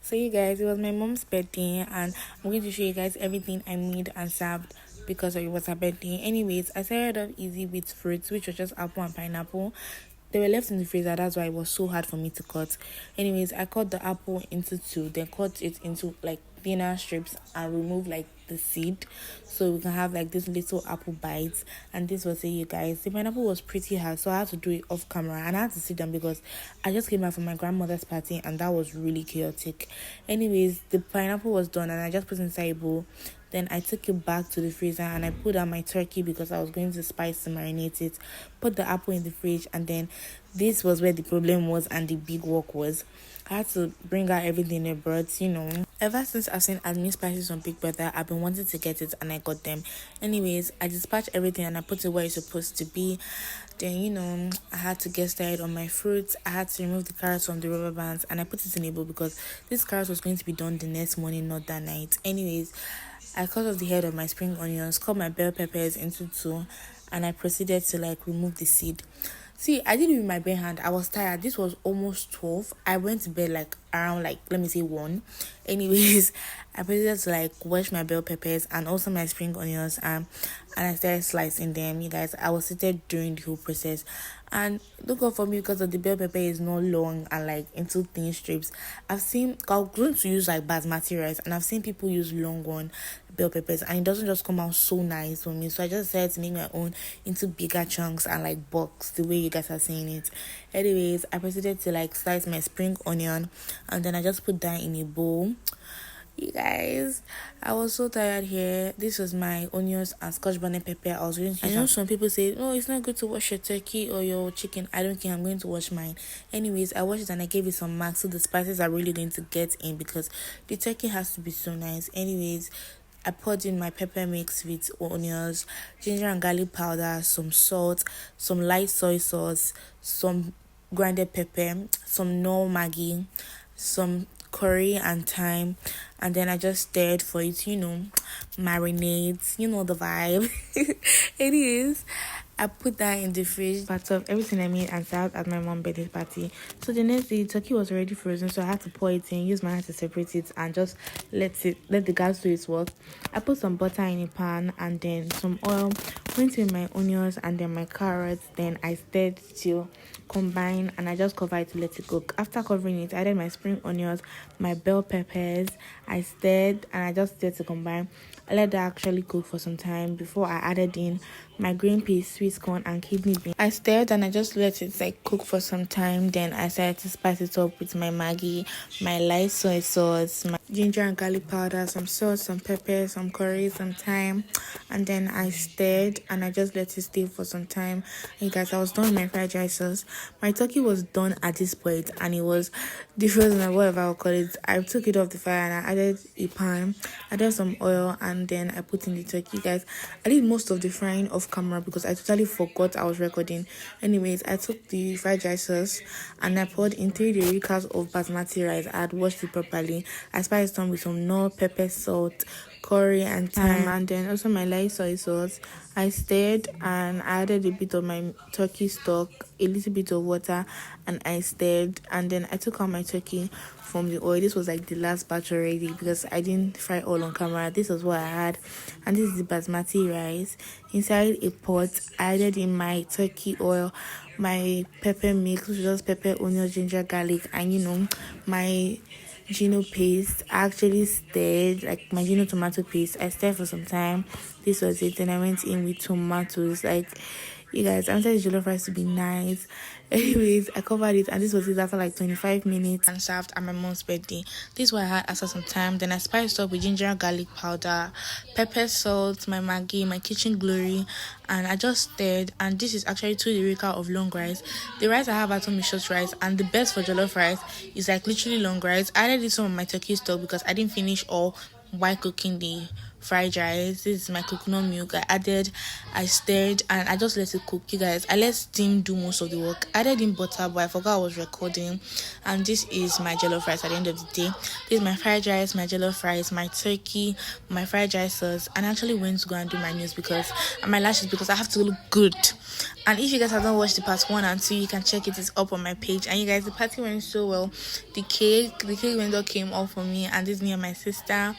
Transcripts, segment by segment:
So you guys, it was my mom's birthday and I'm going to show you guys everything I made and served because it was her birthday. Anyways, I started off easy with fruits, which was just apple and pineapple. They were left in the freezer, that's why it was so hard for me to cut. Anyways, I cut the apple into two, then cut it into like thinner strips and remove like the seed so we can have like this little apple bites. And this was it, you guys. The pineapple was pretty hard, so I had to do it off camera and I had to sit down because I just came back from my grandmother's party and that was really chaotic. Anyways, the pineapple was done and I just put it inside a bowl. Then I took it back to the freezer and I put out my turkey because I was going to spice to marinate it. Put the apple in the fridge, and then this was where the problem was and the big work was. I had to bring out everything they brought, Ever since I've seen admin spices on Big Brother, I've been wanting to get it and I got them. Anyways, I dispatched everything and I put it where it's supposed to be. Then, I had to get started on my fruits. I had to remove the carrots from the rubber bands and I put it in a bowl because this carrot was going to be done the next morning, not that night. Anyways, I cut off the head of my spring onions, cut my bell peppers into two, and I proceeded to like remove the seed. See, I did it with my bare hand. I was tired. This was almost 12. I went to bed like around like let me say 1. Anyways, I proceeded to like wash my bell peppers and also my spring onions and I started slicing them. You guys, I was seated during the whole process. And look out for me because of the bell pepper is not long and like into thin strips. I'm going to use like basmati rice and I've seen people use long one bell peppers and it doesn't just come out so nice for me. So I just decided to make my own into bigger chunks and like bulks the way you guys are saying it. Anyways, I proceeded to like slice my spring onion and then I just put that in a bowl. You guys, I was so tired here. This was my onions and scotch bonnet pepper. I was going to. I know some people say, "No, it's not good to wash your turkey or your chicken." I don't care. I'm going to wash mine. Anyways, I washed it and I gave it some marks so the spices are really going to get in because the turkey has to be so nice. Anyways, I poured in my pepper mix with onions, ginger and garlic powder, some salt, some light soy sauce, some grounded pepper, some Knorr Maggi, some curry and thyme, and then I just stirred for it, marinades, the vibe. It is. I put that in the fridge, part of everything I made and served at my mom's birthday party. So the next day, the turkey was already frozen, so I had to pour it in, use my hand to separate it, and just let the gas do its work. I put some butter in a pan and then some oil, went in my onions and then my carrots. Then I stirred till combine and I just covered it to let it cook. After covering it, I added my spring onions, my bell peppers. I stirred and I just stirred to combine. I let that actually cook for some time before I added in my green peas, sweet corn, and kidney beans. I stirred and I just let it like cook for some time. Then I started to spice it up with my Maggi, my light soy sauce, my ginger and garlic powder, some salt, some pepper, some curry, some thyme, and then I stirred and I just let it steam for some time. And guys, I was done with my fried rice sauce. My turkey was done at this point and it was defrozen or whatever I'll call it. I took it off the fire and I added a pan, added some oil, and then I put in the turkey. Guys, I did most of the frying off camera because I totally forgot I was recording. Anyways, I took the fried rice sauce and I poured in 3 dericas of basmati rice. I had washed it properly. I spiced on with some Knorr pepper, salt, curry and thyme, and then also my light soy sauce. I stirred and I added a bit of my turkey stock, a little bit of water, and I stirred, and then I took out my turkey from the oil. This was like the last batch already because I didn't fry all on camera. This was what I had, and this is the basmati rice. Inside a pot, I added in my turkey oil, my pepper mix, which was pepper, onion, ginger, garlic, and my Gino paste. I actually stirred like my Gino tomato paste. I stirred for some time. This was it. Then I went in with tomatoes. Like, you guys, I wanted the jollof rice to be nice. Anyways, I covered it and this was it after like 25 minutes and served at my mom's birthday. This is what I had after some time. Then I spiced up with ginger garlic powder, pepper, salt, my Maggi, my kitchen glory, and I just stirred. And this is actually 2 derika of long rice. The rice I have at home is short rice, and the best for jollof rice is like literally long rice. I added some of my turkey stock because I didn't finish all while cooking the fried rice. This is my coconut milk. I stirred and I just let it cook. You guys, I let steam do most of the work. I added in butter, but I forgot I was recording. And this is my jollof rice at the end of the day. This is my fried rice, my jollof rice, my turkey, my fried rice sauce. And I actually went to go and do my nails and my lashes because I have to look good. And if you guys haven't watched the part 1 and 2, you can check it. It's up on my page. And you guys, the party went so well. The cake vendor came all for me, and this me and my sister,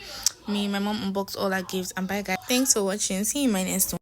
my mom unboxed all our gifts. And bye guys, thanks for watching. See you in my next one.